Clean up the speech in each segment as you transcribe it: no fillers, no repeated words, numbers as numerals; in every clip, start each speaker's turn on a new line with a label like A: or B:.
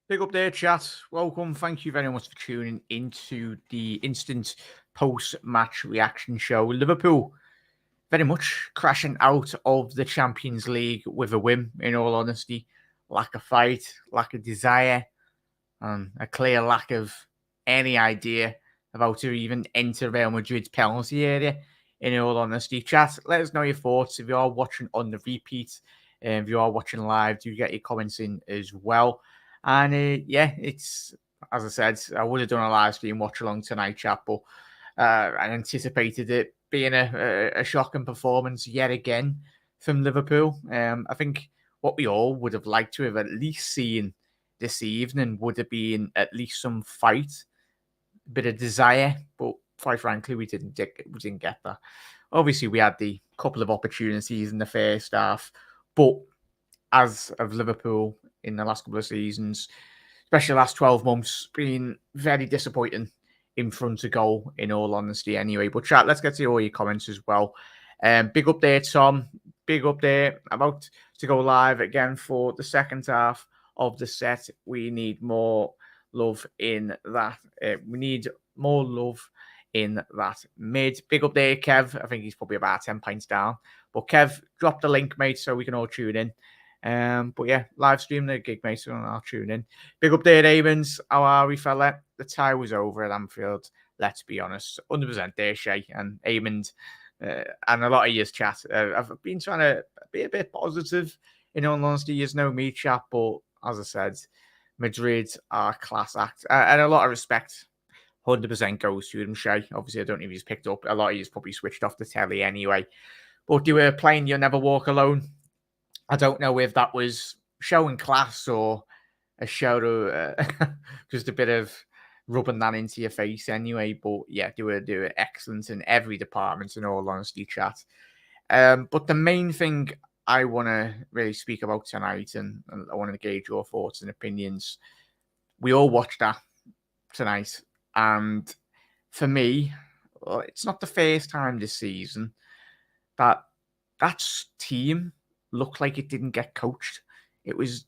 A: Big up there, chat. Welcome. Thank you very much for tuning into the instant post-match reaction show. Liverpool very much crashing out of the Champions League with a win, in all honesty. Lack of fight, lack of desire, and a clear lack of any idea of how to even enter Real Madrid's penalty area, in all honesty. Chat, let us know your thoughts. If you are watching on the repeat, if you are watching live, do get your comments in as well. And it's, as I said, I would have done a live stream watch along tonight, chat, but I anticipated it being a shocking performance yet again from Liverpool. I think what we all would have liked to have at least seen this evening would have been at least some fight, a bit of desire, but quite frankly, we didn't get that. Obviously, we had the couple of opportunities in the first half, but as of Liverpool in the last couple of seasons, especially the last 12 months, been very disappointing in front of goal, in all honesty, anyway. But chat, let's get to all your comments as well. Big up there, Tom. Big up there. About to go live again for the second half of the set. We need more love in that. We need more love in that mid. Big up there, Kev. I think he's probably about 10 pints down. But Kev, drop the link, mate, so we can all tune in. But yeah, live stream the gig, mate, so I'll tune in. Big up there, Damons. How are we, fella? The tie was over at Anfield. Let's be honest. 100% there, Shay and Eamond. And a lot of years chat. I've been trying to be a bit positive. In all honesty, you know me, chat. But as I said, Madrid are class act. And a lot of respect. 100% goes to them, Shay. Obviously, I don't know if he's picked up. A lot of you's probably switched off the telly anyway. But they were playing You'll Never Walk Alone. I don't know if that was showing class or a show of just a bit of rubbing that into your face anyway. But yeah, they were excellent in every department, in all honesty, chat. But the main thing I want to really speak about tonight, and I want to gauge your thoughts and opinions. We all watched that tonight. And for me, it's not the first time this season that team looked like it didn't get coached. It was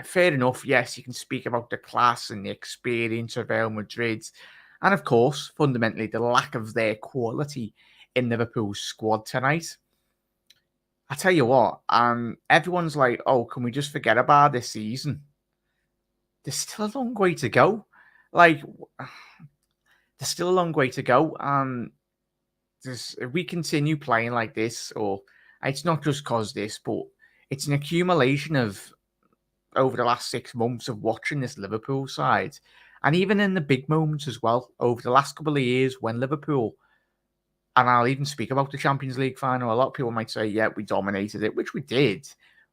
A: fair enough. Yes, you can speak about the class and the experience of Real Madrid. And of course, fundamentally, the lack of their quality in Liverpool's squad tonight. I tell you what, everyone's like, oh, can we just forget about this season? There's still a long way to go. Like, there's still a long way to go. If we continue playing like this, or it's not just cause this, but it's an accumulation of over the last 6 months of watching this Liverpool side. And even in the big moments as well, over the last couple of years when Liverpool, and I'll even speak about the Champions League final, a lot of people might say, yeah, we dominated it, which we did.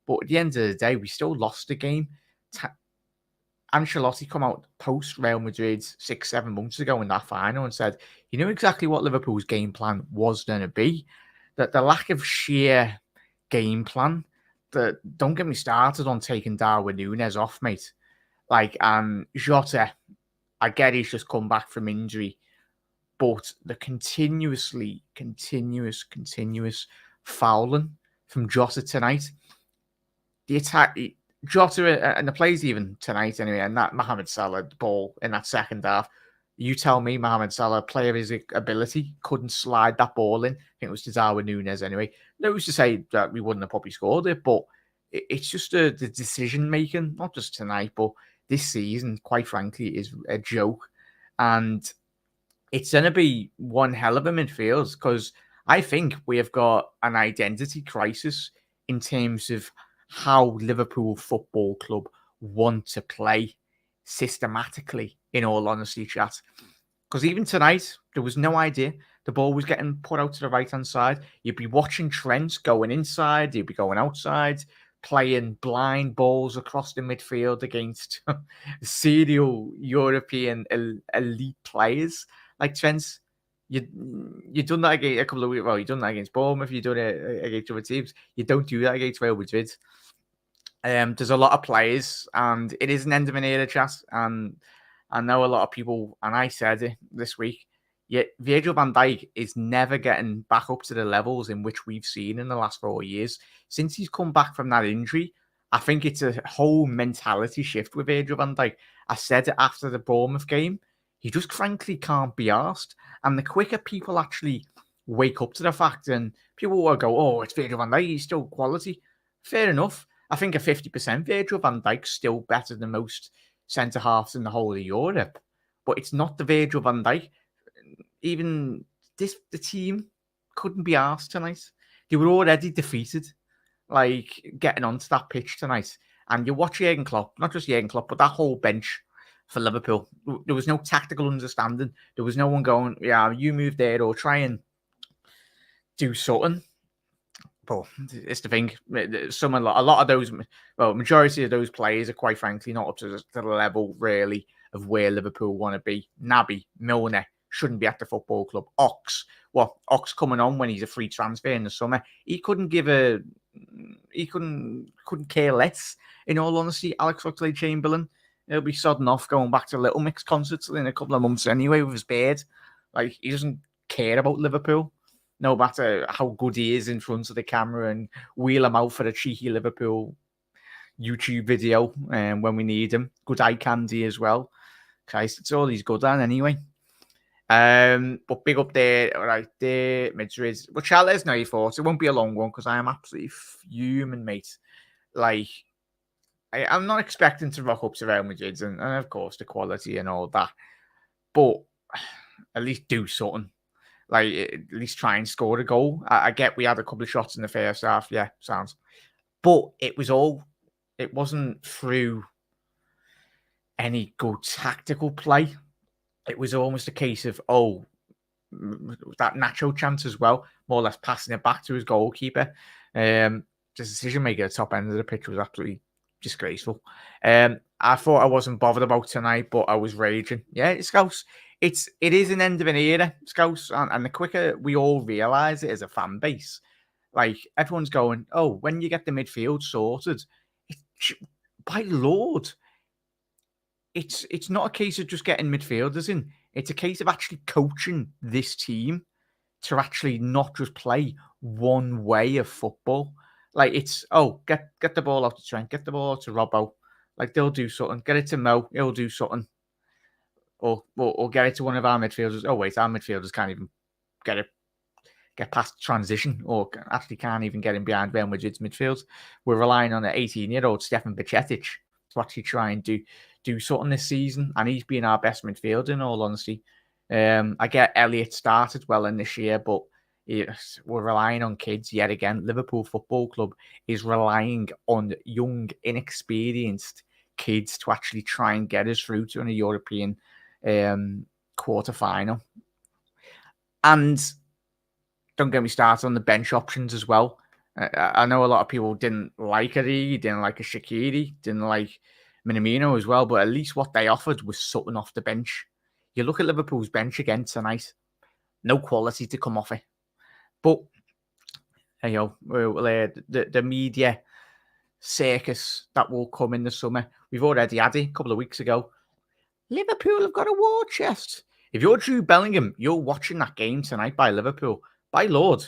A: But at the end of the day, we still lost the game. Ancelotti come out post Real Madrid 6-7 months ago in that final and said, you know exactly what Liverpool's game plan was going to be. That the lack of sheer game plan, don't get me started on taking Darwin Núñez off, mate. Like, Jota, I get he's just come back from injury, but the continuous fouling from Jota tonight, the attack, Jota and the plays even tonight anyway, and that Mohamed Salah ball in that second half. You tell me Mohamed Salah, player of his ability, couldn't slide that ball in. I think it was to Darwin Núñez anyway. No, who's to say that we wouldn't have probably scored it, but it's just the decision making, not just tonight, but this season, quite frankly, is a joke. And it's going to be one hell of a midfield because I think we have got an identity crisis in terms of how Liverpool Football Club want to play systematically, in all honesty, chat. Because even tonight, there was no idea. The ball was getting put out to the right-hand side. You'd be watching Trent going inside. You'd be going outside, playing blind balls across the midfield against serial European elite players. Like Trent, you done that against a couple of weeks. Well, you done that against Bournemouth. You done it against other teams. You don't do that against Real Madrid. There's a lot of players, and it is an end of an era, chat. And I know a lot of people, and I said it this week. Yet Virgil van Dijk is never getting back up to the levels in which we've seen in the last 4 years since he's come back from that injury. I think it's a whole mentality shift with Virgil van Dijk. I said it after the Bournemouth game. He just frankly can't be arsed. And the quicker people actually wake up to the fact, and people will go, oh, it's Virgil van Dijk, he's still quality. Fair enough. I think a 50% Virgil van Dijk's still better than most centre-halves in the whole of Europe. But it's not the Virgil van Dijk. Even the team couldn't be arsed tonight. They were already defeated, like getting onto that pitch tonight. And you watch Jurgen Klopp, not just Jurgen Klopp, but that whole bench for Liverpool. There was no tactical understanding. There was no one going, yeah, you move there or try and do something. But it's the thing. A lot of those, well, majority of those players are quite frankly not up to the level really of where Liverpool want to be. Naby, Milner shouldn't be at the football club. Ox coming on when he's a free transfer in the summer. He couldn't care less. In all honesty, Alex Oxlade-Chamberlain, he'll be sodding off going back to Little Mix concerts in a couple of months anyway with his beard. Like, he doesn't care about Liverpool, no matter how good he is in front of the camera, and wheel him out for a cheeky Liverpool YouTube video when we need him. Good eye candy as well. Christ, it's all he's good at anyway. But big up there, right there, Madrid. But Charles, let us know your thoughts. It won't be a long one because I am absolutely fuming, mate. Like, I'm not expecting to rock up to Real Madrid and of course the quality and all that, but at least do something. Like, at least try and score a goal. I get we had a couple of shots in the first half, yeah, sounds. But it wasn't through any good tactical play. It was almost a case of, that Nacho chance as well, more or less passing it back to his goalkeeper. The decision maker at the top end of the pitch was absolutely disgraceful. I thought I wasn't bothered about tonight, but I was raging. Yeah, Scouts, it is an end of an era, Scouts, and the quicker we all realise it as a fan base, like everyone's going, oh, when you get the midfield sorted, by Lord, it's not a case of just getting midfielders in. It's a case of actually coaching this team to actually not just play one way of football. Like, it's, get the ball out to Trent, get the ball out to Robbo. Like, they'll do something. Get it to Mo, he'll do something. Or get it to one of our midfielders. Oh, wait, our midfielders can't even get past transition, or actually can't even get in behind Real Madrid's midfield. We're relying on an 18-year-old Stefan Bajcetic to actually try and do something this season, and he's been our best midfielder in all honesty. I get Elliott started well in this year, but we're relying on kids yet again. Liverpool Football Club is relying on young, inexperienced kids to actually try and get us through to a European quarter-final. And don't get me started on the bench options as well. I know a lot of people didn't like Origi, didn't like a Shaqiri, didn't like Minamino as well, but at least what they offered was something off the bench. You look at Liverpool's bench again tonight, no quality to come off it. But hey, the media circus that will come in the summer, we've already had it a couple of weeks ago. Liverpool have got a war chest. If you're Jude Bellingham, you're watching that game tonight by Liverpool. By Lord,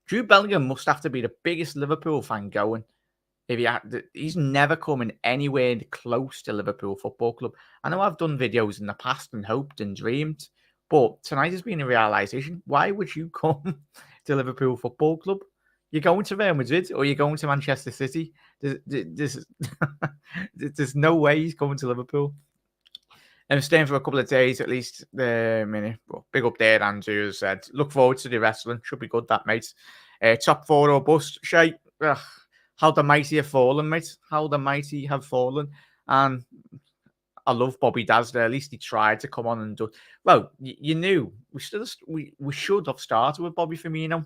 A: Jude Bellingham must have to be the biggest Liverpool fan going. He's never coming anywhere close to Liverpool Football Club. I know I've done videos in the past and hoped and dreamed, but tonight has been a realization. Why would you come to Liverpool Football Club? You're going to Real Madrid or you're going to Manchester City. There's no way he's coming to Liverpool. And staying for a couple of days at least. Big up there, Andrew has said. Look forward to the wrestling. Should be good, that, mate. Top 4 or bust. Shay, how the mighty have fallen, mate. How the mighty have fallen. And I love Bobby Dazzler. At least he tried to come on and do. Well, you knew we should have started with Bobby Firmino.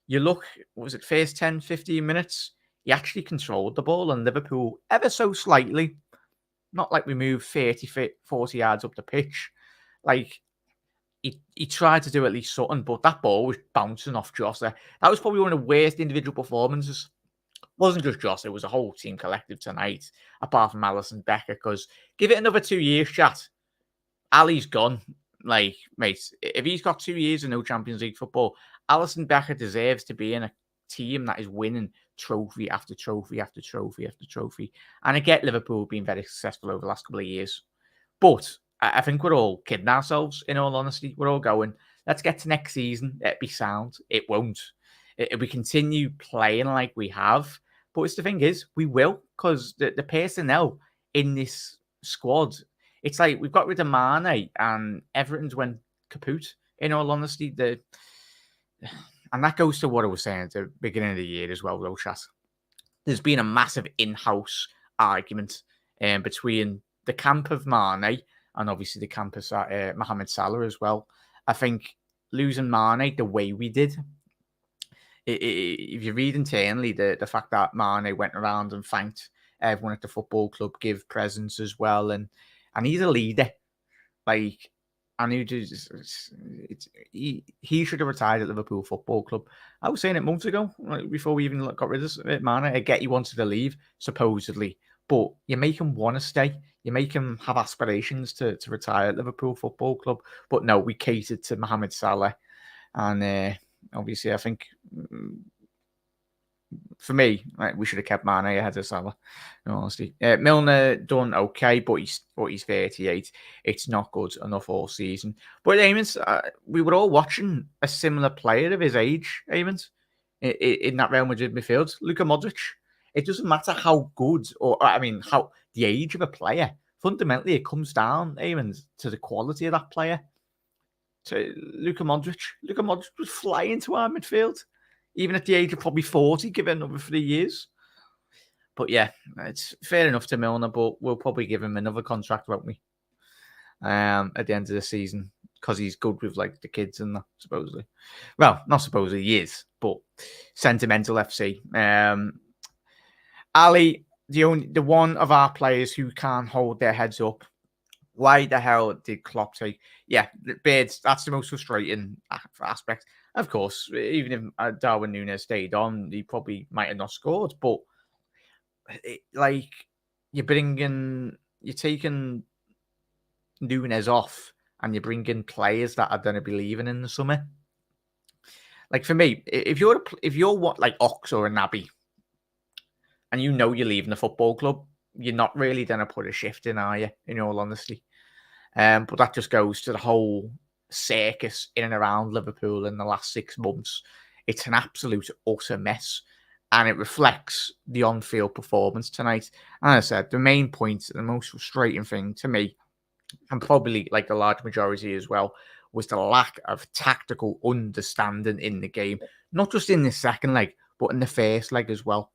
A: You look, was it first 10, 15 minutes? He actually controlled the ball, and Liverpool ever so slightly. Not like we moved 40 yards up the pitch. Like, he tried to do at least something, but that ball was bouncing off Jota. That was probably one of the worst individual performances. It wasn't just Jota, it was a whole team collective tonight, apart from Alisson Becker, because give it another 2 years, chat. Ali's gone. Like, mate, if he's got 2 years of no Champions League football, Alisson Becker deserves to be in a team that is winning trophy after trophy after trophy after trophy. And I get Liverpool being very successful over the last couple of years. But I think we're all kidding ourselves, in all honesty. We're all going, let's get to next season. It'll be sound. It won't. If we continue playing like we have. But it's the thing is, we will, because the personnel in this squad, it's like we've got rid of Mane and everything's went kaput, in all honesty. And that goes to what I was saying at the beginning of the year as well, Rochas. There's been a massive in-house argument between the camp of Mane and obviously the camp of Mohamed Salah as well. I think losing Mane the way we did, if you read internally, the fact that Mane went around and thanked everyone at the football club, give presents as well, and he's a leader. Like, and he should have retired at Liverpool Football Club. I was saying it months ago, like, before we even got rid of Mane. I get he wanted to leave, supposedly, but you make him want to stay. You make him have aspirations to retire at Liverpool Football Club. But no, we catered to Mohamed Salah. And obviously, I think for me, we should have kept Mane ahead of Salah. Honestly, Milner done okay, but he's 38. It's not good enough all season. But Eamons, we were all watching a similar player of his age, Eamons, in that Real Madrid midfield, Luka Modric. It doesn't matter how good how the age of a player. Fundamentally, it comes down, Eamons, to the quality of that player. To Luka Modric. Luka Modric was flying to our midfield, even at the age of probably 40, given another 3 years. But yeah, it's fair enough to Milner, but we'll probably give him another contract, won't we? At the end of the season, because he's good with like the kids and that, supposedly. Well, not supposedly, he is, but sentimental FC. Ali, the one of our players who can't hold their heads up. Why the hell did Klopp take? Yeah, Beards, that's the most frustrating aspect. Of course, even if Darwin Núñez stayed on, he probably might have not scored. But you're taking Núñez off, and you're bringing players that are going to be leaving in the summer. Like for me, if you're what like Ox or a Naby, and you know you're leaving the football club, you're not really going to put a shift in, are you? In all honesty. But that just goes to the whole circus in and around Liverpool in the last 6 months. It's an absolute utter mess, and it reflects the on-field performance tonight. And as I said, the main point, the most frustrating thing to me, and probably like the large majority as well, was the lack of tactical understanding in the game. Not just in the second leg, but in the first leg as well.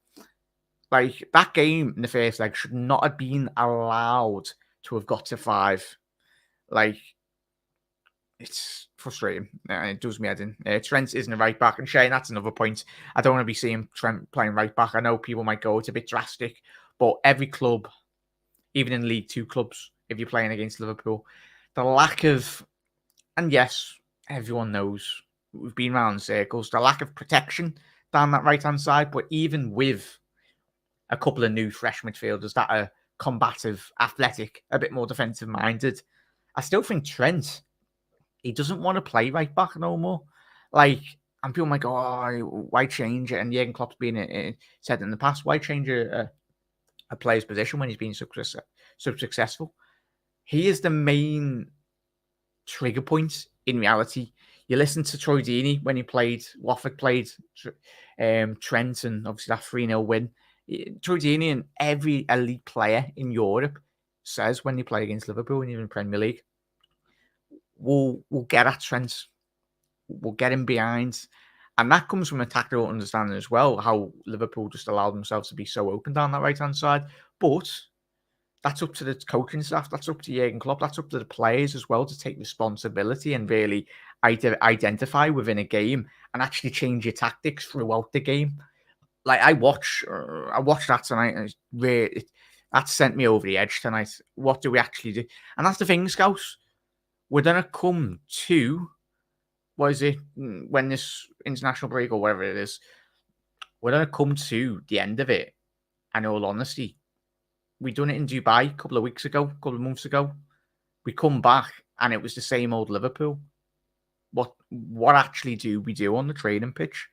A: Like, that game in the first leg should not have been allowed to have got to 5. Like, it's frustrating. It does me head in. Trent isn't a right back. And Shane, that's another point. I don't want to be seeing Trent playing right back. I know people might go, it's a bit drastic. But every club, even in League 2 clubs, if you're playing against Liverpool, the lack of, and yes, everyone knows, we've been around in circles, the lack of protection down that right-hand side. But even with a couple of new fresh midfielders that are combative, athletic, a bit more defensive-minded, I still think Trent, he doesn't want to play right back no more. Like, and people might go, oh, why change it? And Jurgen Klopp's been said in the past, why change a player's position when he's been so successful? He is the main trigger point in reality. You listen to Troy Deeney when he played, Watford played Trent, and obviously that 3-0 win. Troy Deeney and every elite player in Europe says when they play against Liverpool and even Premier League, we'll get at Trent. We'll get him behind. And that comes from a tactical understanding as well, how Liverpool just allowed themselves to be so open down that right-hand side. But that's up to the coaching staff. That's up to Jurgen Klopp. That's up to the players as well to take responsibility and really identify within a game and actually change your tactics throughout the game. Like, I watched that tonight, and that sent me over the edge tonight. What do we actually do? And that's the thing, Scouts. We're going to come to, what is it, when this international break or whatever it is, we're going to come to the end of it. And in all honesty, we done it in Dubai a couple of months ago. We come back, and it was the same old Liverpool. What actually do we do on the training pitch?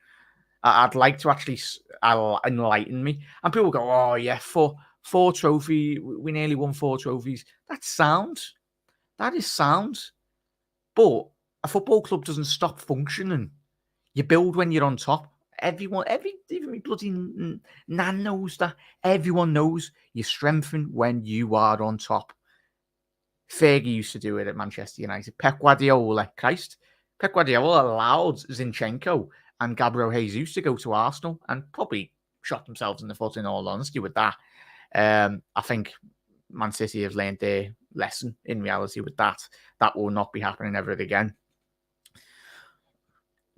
A: I'd like to actually enlighten me. And people go, oh, yeah, four trophy. We nearly won 4 trophies. That's sound. That is sound. But a football club doesn't stop functioning. You build when you're on top. Even bloody Nan knows that. Everyone knows you strengthen when you are on top. Fergie used to do it at Manchester United. Pep Guardiola, Pep Guardiola allowed Zinchenko and Gabriel Jesus to go to Arsenal and probably shot themselves in the foot, in all honesty, with that. I think Man City have learned their lesson in reality with that. That will not be happening ever again.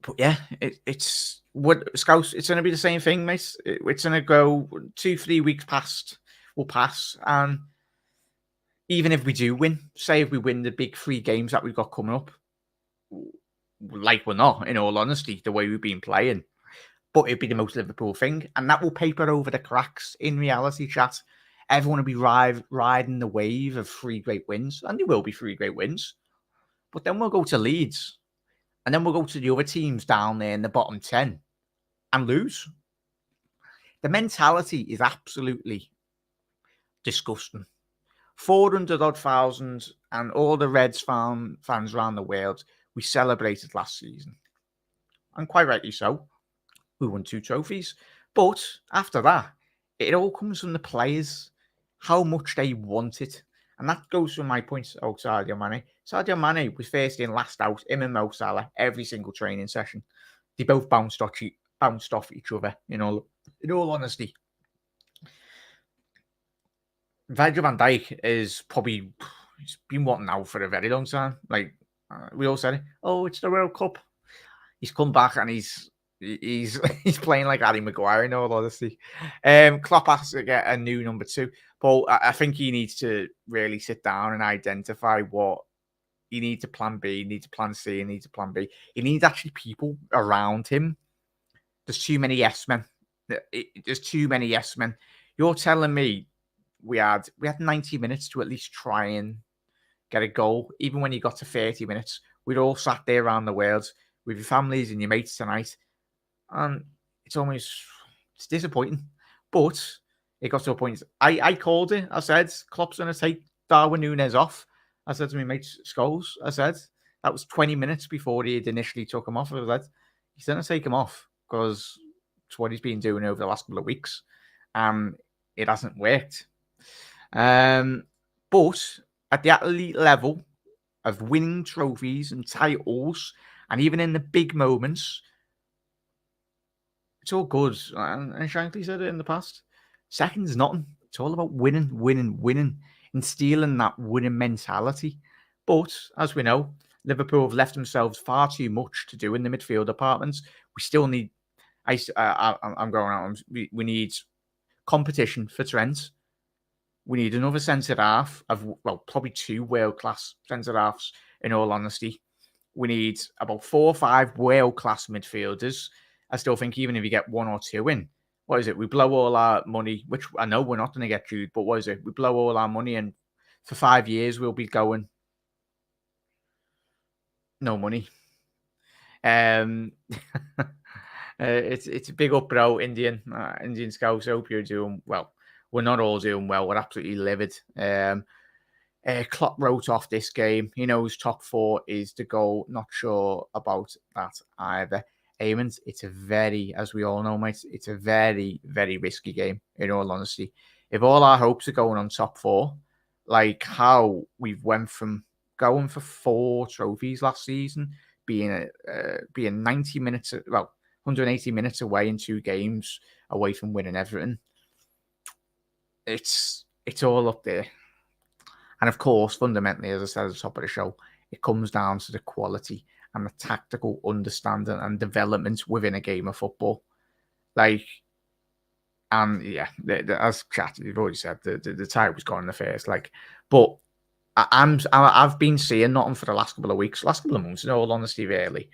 A: But yeah, it's what Scouts. It's going to be the same thing, mate. It's going to go 2-3 weeks past. Will pass, and even if we do win, say if we win the big 3 games that we've got coming up, like we're not, in all honesty, the way we've been playing, but it'd be the most Liverpool thing, and that will paper over the cracks. In reality, chat, everyone will be riding the wave of 3 great wins, and there will be 3 great wins. But then we'll go to Leeds, and then we'll go to the other teams down there in the bottom 10 and lose. The mentality is absolutely disgusting. 400,000 and all the Reds fans around the world, we celebrated last season. And quite rightly so. We won 2 trophies. But after that, it all comes from the players, how much they want it. And that goes from my point about Sadio Mane. Sadio Mane was first in, last out, him and Mo Salah, every single training session. They both bounced off each other, in all honesty. Virgil van Dijk is probably, he's been wanting out for a very long time. Like, we all said, oh, it's the World Cup. He's come back and he's playing like Harry Maguire, in all honesty. Klopp has to get a new number 2. But I think he needs to really sit down and identify what he needs. A plan B, he needs a plan C, he needs a plan B. He needs actually people around him. There's too many yes men. There's too many yes men. You're telling me we had 90 minutes to at least try and get a goal. Even when you got to 30 minutes, we'd all sat there around the world with your families and your mates tonight. And it's disappointing. But it got to a point. I called it. I said, Klopp's going to take Darwin Núñez off. I said to my mate Scholes, I said, that was 20 minutes before he had initially took him off. I said, he's going to take him off because it's what he's been doing over the last couple of weeks. It hasn't worked. But at the elite level of winning trophies and titles, and even in the big moments, it's all good. And Shankly said it in the past. Second's nothing. It's all about winning, and stealing that winning mentality. But as we know, Liverpool have left themselves far too much to do in the midfield departments. We still need. I'm going out. We need competition for Trent. We need another centre half probably 2 world-class centre halves, in all honesty. We need about 4 or 5 world-class midfielders. I still think even if you get 1 or 2 in, what is it? We blow all our money, which I know we're not going to get Jude, but what is it? We blow all our money and for 5 years we'll be going no money. It's a big up, bro, Indian Scouts. I hope you're doing well. We're not all doing well. We're absolutely livid. Klopp wrote off this game. He knows top 4 is the goal. Not sure about that either. Eamon, it's a very, as we all know, mate, it's a very, very risky game, in all honesty. If all our hopes are going on top 4, like how we've went from going for 4 trophies last season, being 90 minutes, 180 minutes away in 2 games away from winning everything, it's all up there. And of course, fundamentally, as I said at the top of the show, it comes down to the quality and the tactical understanding and development within a game of football. As chatted, you've already said, the tie was gone in the first. But I've been seeing nothing for the last couple of weeks, last couple of months, in all honesty, really.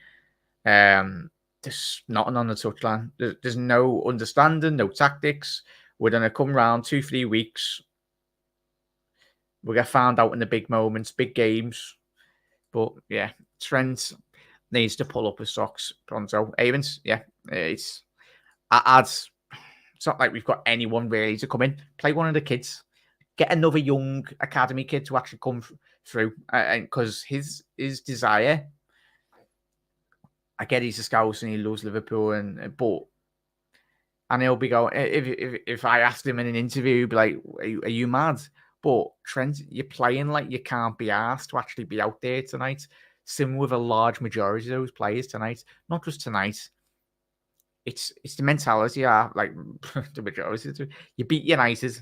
A: There's nothing on the touchline. There's no understanding, no tactics. We're going to come around 2-3 weeks. We'll get found out in the big moments, big games. But yeah, Trent needs to pull up his socks pronto. Avens, yeah, it's It's not like we've got anyone really to come in. Play one of the kids. Get another young academy kid to actually come through. Because his desire, I get he's a scout and he loves Liverpool, and he'll be going, if I asked him in an interview, he'd be like, are you mad? But Trent, you're playing like you can't be asked to actually be out there tonight. Similar with a large majority of those players tonight. Not just tonight. It's the mentality, like the majority. You beat United,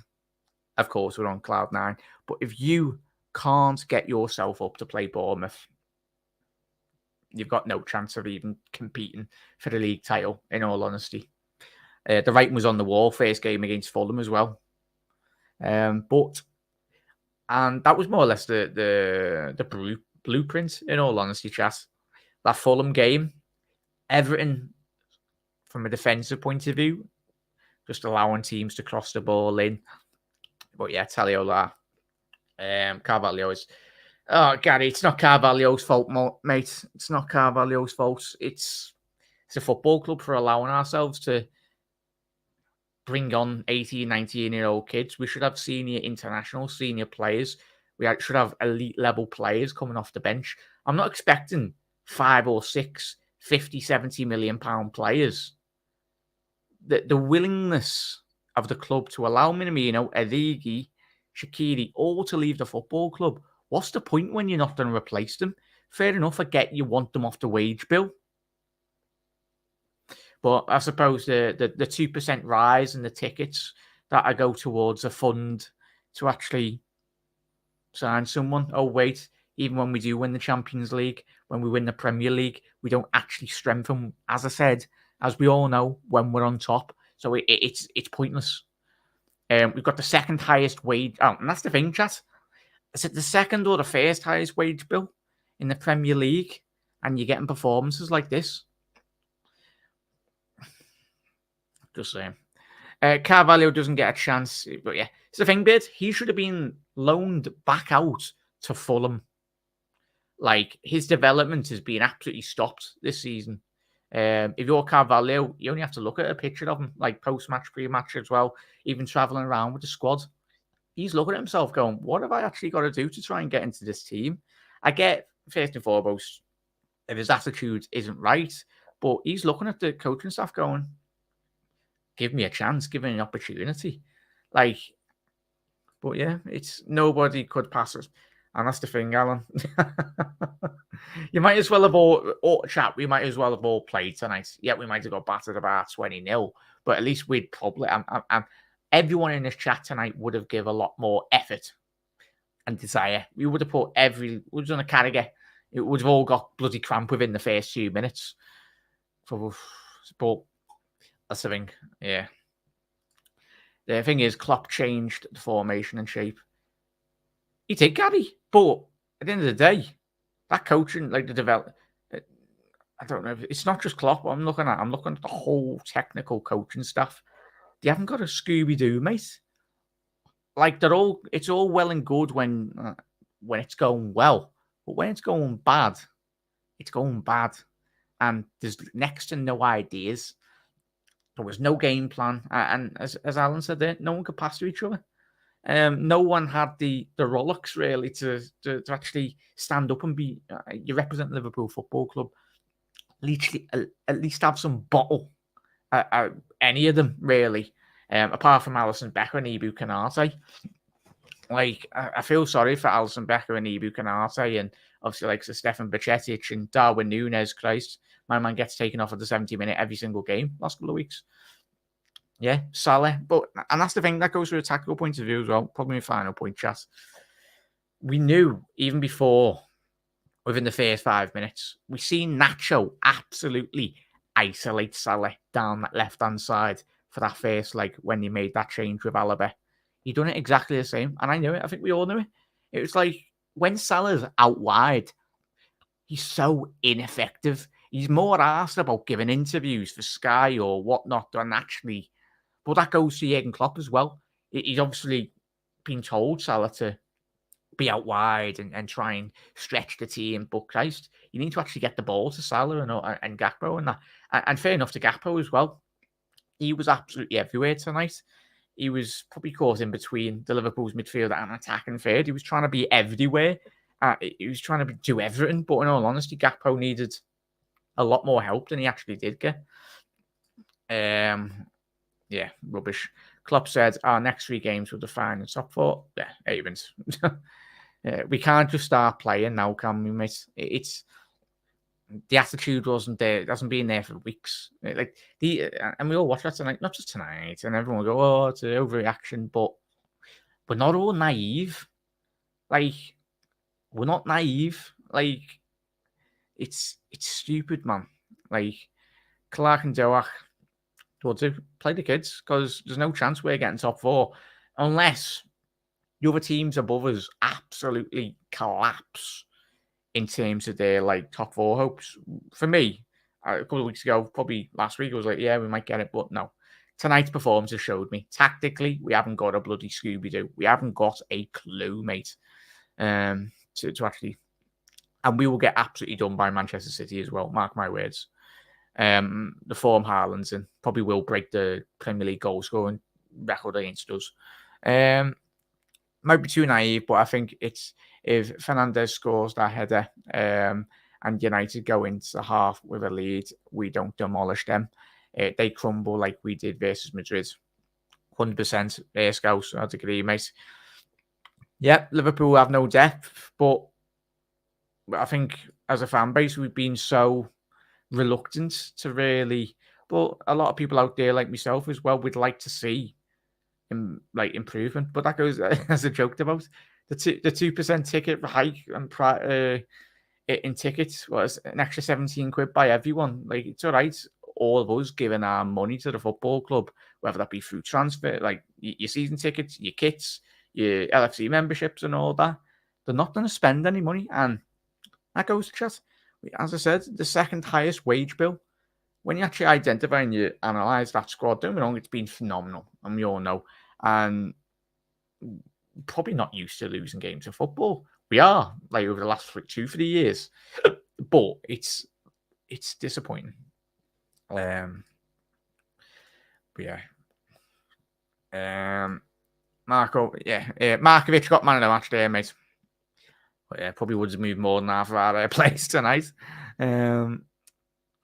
A: of course, we're on cloud 9. But if you can't get yourself up to play Bournemouth, you've got no chance of even competing for the league title, in all honesty. The writing was on the wall, first game against Fulham as well. And that was more or less the blueprint, in all honesty, chat. That Fulham game, everything from a defensive point of view, just allowing teams to cross the ball in. But yeah, tell you all that. Carvalho is... Oh, Gary, it's not Carvalho's fault, mate. It's not Carvalho's fault. It's a football club for allowing ourselves to bring on 18, 19-year-old kids. We should have senior international, senior players. We should have elite level players coming off the bench. I'm not expecting 5 or 6 50, 70 million pound players. The willingness of the club to allow Minamino, Adigi, Shaqiri all to leave the football club. What's the point when you're not going to replace them? Fair enough, I get you want them off the wage bill. But I suppose the 2% rise in the tickets that I go towards a fund to actually sign someone. Oh, wait, even when we do win the Champions League, when we win the Premier League, we don't actually strengthen, as I said, as we all know, when we're on top. So it's pointless. We've got the second highest wage. Oh, and that's the thing, chat. Is it the second or the first highest wage bill in the Premier League? And you're getting performances like this? Just saying. Carvalho doesn't get a chance. But yeah, it's the thing, Bid. He should have been loaned back out to Fulham. Like, his development has been absolutely stopped this season. If you're Carvalho, you only have to look at a picture of him, like post-match, pre-match as well, even travelling around with the squad. He's looking at himself going, what have I actually got to do to try and get into this team? I get, first and foremost, if his attitude isn't right, but he's looking at the coaching staff going, give me a chance, give me an opportunity. Like, but yeah, it's nobody could pass us. And that's the thing, Alan. You might as well have we might as well have all played tonight. Yeah, we might have got battered about 20-0, but at least we'd probably, everyone in this chat tonight would have given a lot more effort and desire. We would have we'd have done a Carragher. It would have all got bloody cramp within the first few minutes. But that's the thing, yeah. The thing is, Klopp changed the formation and shape. He did, Gary, but at the end of the day, that coaching, like the development, I don't know. It's not just Klopp. I'm looking at the whole technical coaching staff. They haven't got a Scooby-Doo, mate. Like, it's all well and good when it's going well, but when it's going bad, it's going bad, and there's next to no ideas. There was no game plan, and as Alan said, there no one could pass to each other. No one had the rollicks really to actually stand up and be. You represent Liverpool Football Club. At least have some bottle. Any of them really, apart from Alisson Becker and Ibu Kanate. Like, I feel sorry for Alisson Becker and Ibu Kanate, and obviously like Stefan Bajcetic and Darwin Núñez. Christ, my man gets taken off at the 70-minute every single game last couple of weeks. Yeah, Salah. And that's the thing, that goes through a tactical point of view as well. Probably my final point, chat. We knew even before, within the first 5 minutes, we seen Nacho absolutely isolate Salah down that left-hand side for that first leg when he made that change with Alaba. He done it exactly the same, and I knew it. I think we all knew it. It was like, when Salah's out wide, he's so ineffective. He's more asked about giving interviews for Sky or whatnot than actually. But that goes to Jurgen Klopp as well. He's obviously been told, Salah, to be out wide and try and stretch the team. But Christ, you need to actually get the ball to Salah and Gakpo and that. And fair enough to Gakpo as well. he was absolutely everywhere tonight. He was probably caught in between the Liverpool's midfield and attacking third. He was trying to be everywhere. He was trying to do everything. But in all honesty, Gakpo needed a lot more help than he actually did get. Yeah, rubbish. Klopp said our next 3 games will define the top 4. Yeah, Avens. We can't just start playing now, can we, mate? It's the attitude wasn't there. It hasn't been there for weeks. And we all watch that tonight, not just tonight, and everyone will go, "Oh, it's an overreaction," but we're not all naive. Like, we're not naive. Like, it's stupid, man. Like, Clark and Doak told to play the kids because there's no chance we're getting top 4 unless the other teams above us absolutely collapse in terms of their top 4 hopes. For me, a couple of weeks ago, probably last week, I was like, yeah, we might get it, but no. Tonight's performance has showed me tactically we haven't got a bloody Scooby-Doo. We haven't got a clue, mate. To actually, and we will get absolutely done by Manchester City as well. Mark my words. The form Haaland's in probably will break the Premier League goal scoring record against us. Might be too naive, but I think it's if Fernandes scores that header and United go into half with a lead, we don't demolish them. They crumble like we did versus Madrid. 100% air scouts, I'd agree, mate. Yep, Liverpool have no depth, but I think as a fan base, we've been so reluctant to really. But a lot of people out there, like myself as well, would like to see improvement. But that goes as I joked about the 2% ticket hike and in tickets was an extra 17 quid by everyone. Like, it's all right. All of us giving our money to the football club, whether that be through transfer, like your season tickets, your kits, your LFC memberships and all that. They're not going to spend any money. And that goes to chat. As I said, the second highest wage bill. When you actually identify and you analyse that squad, don't get me wrong, it's been phenomenal. And we all know. And probably not used to losing games of football. We are, over the last 2-3 years. But it's disappointing. But yeah. Markovic got man of the match there, mate. But yeah, probably would have moved more than half of our players tonight. Could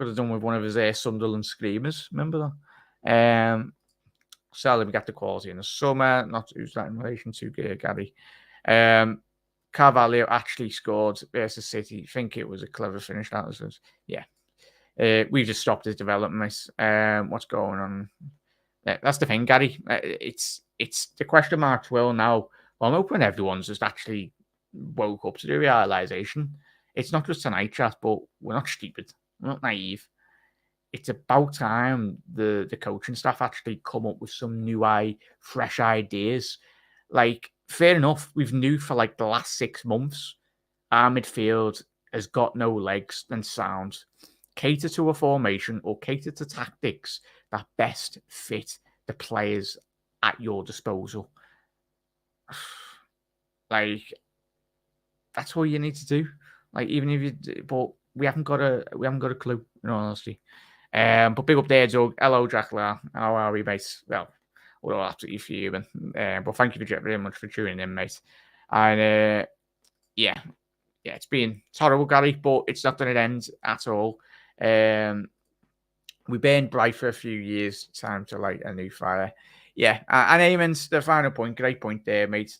A: have done with one of his Sunderland screamers. Remember that? Sadly, we got the quality in the summer. Not who's that in relation to Gary. Carvalho actually scored versus City. I think it was a clever finish. That was, yeah. We've just stopped his development. What's going on? That's the thing, Gary. It's the question marks will now. Well, I'm hoping everyone's just actually woke up to the realization. It's not just tonight, chat, but we're not stupid. We're not naive. It's about time the coaching staff actually come up with some new fresh ideas. Fair enough, we've knew for the last 6 months our midfield has got no legs and sound. Cater to a formation or cater to tactics that best fit the players at your disposal. That's all you need to do. Even if you, but we haven't got a clue, in all honesty. But big up there, Doug. Hello, Dracula. How are we, mate? Well, we're all absolutely fuming. But thank you very much for tuning in, mate. And it's horrible, Gary, but it's not going to end at all. We burned bright for a few years. Time to light a new fire. Yeah, and Eamon's the final point. Great point there, mate.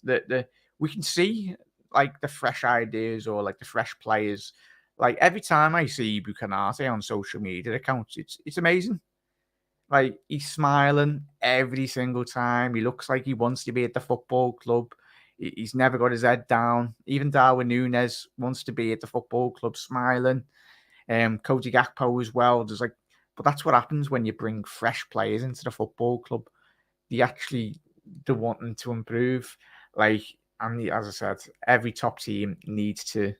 A: We can see the fresh ideas or the fresh players. Every time I see Bucanate on social media accounts, it's amazing. He's smiling every single time. He looks like he wants to be at the football club. He's never got his head down. Even Darwin Núñez wants to be at the football club smiling. Cody Gakpo as well. But that's what happens when you bring fresh players into the football club. They're wanting to improve. And as I said, every top team needs to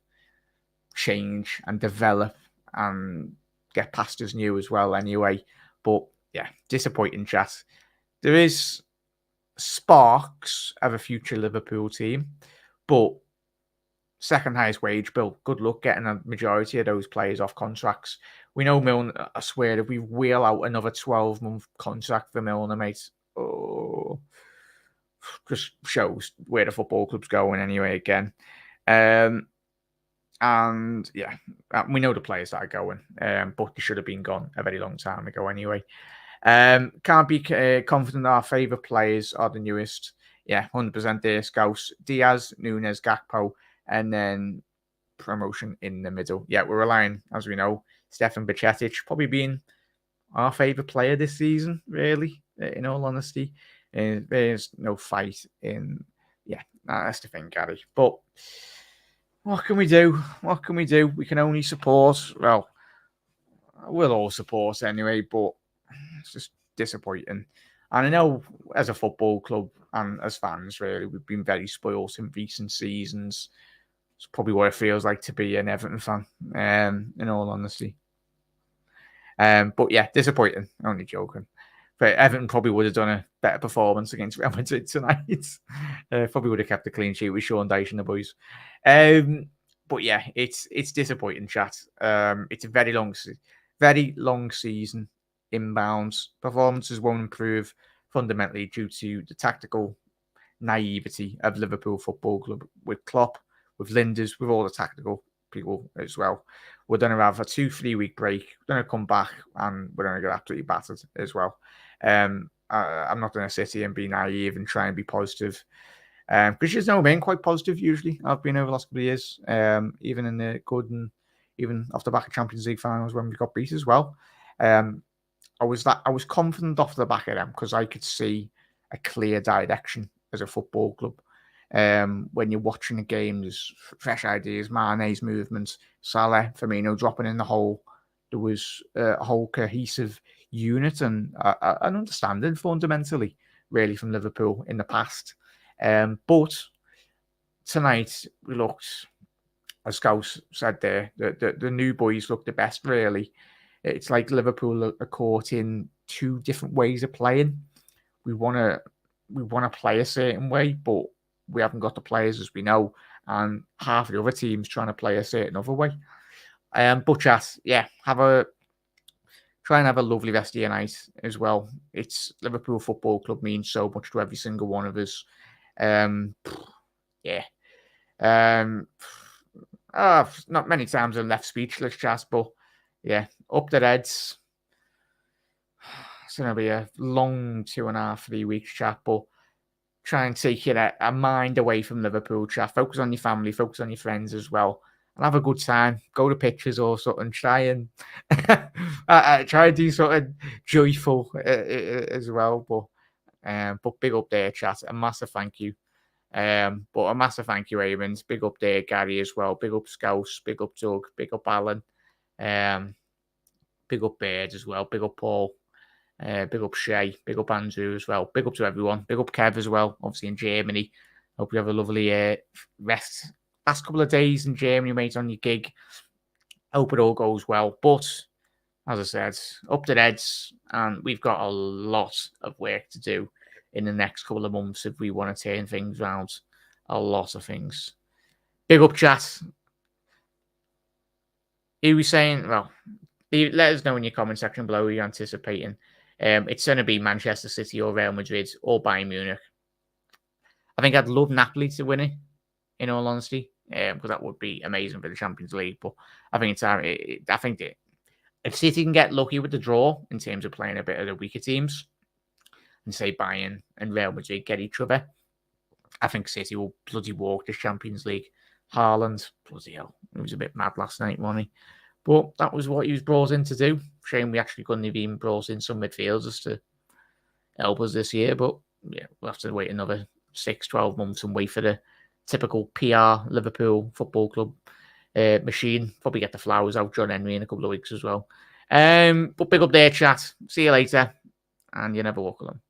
A: change and develop and get past us new as well anyway. But yeah, disappointing, chat. There is sparks of a future Liverpool team, but second highest wage bill. Good luck getting a majority of those players off contracts We know Milner, I swear, if we wheel out another 12-month contract for Milner, mate, just shows where the football club's going anyway again. And yeah, we know the players that are going, but they should have been gone a very long time ago anyway. Can't be confident our favourite players are the newest. Yeah, 100% there. Scouse, Diaz, Nunes, Gakpo, and then promotion in the middle. Yeah, we're relying, as we know, Stefan Bajcetic probably being our favourite player this season, really, in all honesty. There's no fight in... Yeah, that's the thing, Gary. But what can we do? What can we do? We can only support. Well, we'll all support anyway, but it's just disappointing. And I know as a football club and as fans, really, we've been very spoiled in recent seasons. It's probably what it feels like to be an Everton fan, in all honesty. But yeah, disappointing. Only joking. But Everton probably would have done a better performance against Real Madrid tonight. Probably would have kept a clean sheet with Sean Dyche and the boys. But yeah, it's disappointing, chat. It's a very long season. Inbounds performances won't improve fundamentally due to the tactical naivety of Liverpool Football Club with Klopp, with Linders, with all the tactical people as well. We're going to have a 2-3 week break. We're going to come back and we're going to get absolutely battered as well. I'm not going to sit here and be naive and try and be positive. Because you know, I'm quite positive usually. I've been over the last couple of years, even in the good and even off the back of Champions League finals when we got beat as well. I was confident off the back of them because I could see a clear direction as a football club. When you're watching a game, there's fresh ideas, Mane's movements, Salah, Firmino dropping in the hole. There was a whole cohesive unit and an understanding fundamentally, really, from Liverpool in the past. But tonight we looked, as Scouse said there, the new boys looked the best, really. It's like Liverpool are caught in two different ways of playing. We want to play a certain way, but we haven't got the players, as we know, and half of the other teams trying to play a certain other way. But chat, yeah, try and have a lovely rest of your night as well. It's Liverpool Football Club means so much to every single one of us. Yeah. Not many times I've left speechless, chat, but yeah, up the Reds. It's going to be a long 2.5-3 weeks, chat, but try and take a mind away from Liverpool, chat. Focus on your family, focus on your friends as well, and have a good time. Go to pictures or something. Try and try and do something joyful as well. But big up there, chat. A massive thank you. But a massive thank you, Eamons. Big up there, Gary, as well. Big up Scouse. Big up Doug. Big up Alan. Big up Baird as well. Big up Paul. Big up Shay. Big up Andrew as well. Big up to everyone. Big up Kev as well, obviously in Germany. Hope you have a lovely rest. Last couple of days in Germany, mate, on your gig. Hope it all goes well. But, as I said, up the Reds, and we've got a lot of work to do in the next couple of months if we want to turn things around. A lot of things. Big up, chat. He was saying, well, let us know in your comment section below who you're anticipating. It's going to be Manchester City or Real Madrid or Bayern Munich. I think I'd love Napoli to win it, in all honesty, because that would be amazing for the Champions League. But I think if City can get lucky with the draw in terms of playing a bit of the weaker teams, and say Bayern and Real Madrid get each other, I think City will bloody walk the Champions League. Haaland, bloody hell, he was a bit mad last night, wasn't he? But that was what he was brought in to do. Shame we actually couldn't have even brought in some midfielders to help us this year. But yeah, we'll have to wait another 6-12 months and wait for the typical PR Liverpool Football Club machine. Probably get the flowers out John Henry in a couple of weeks as well. But big up there, chat. See you later. And you never walk alone.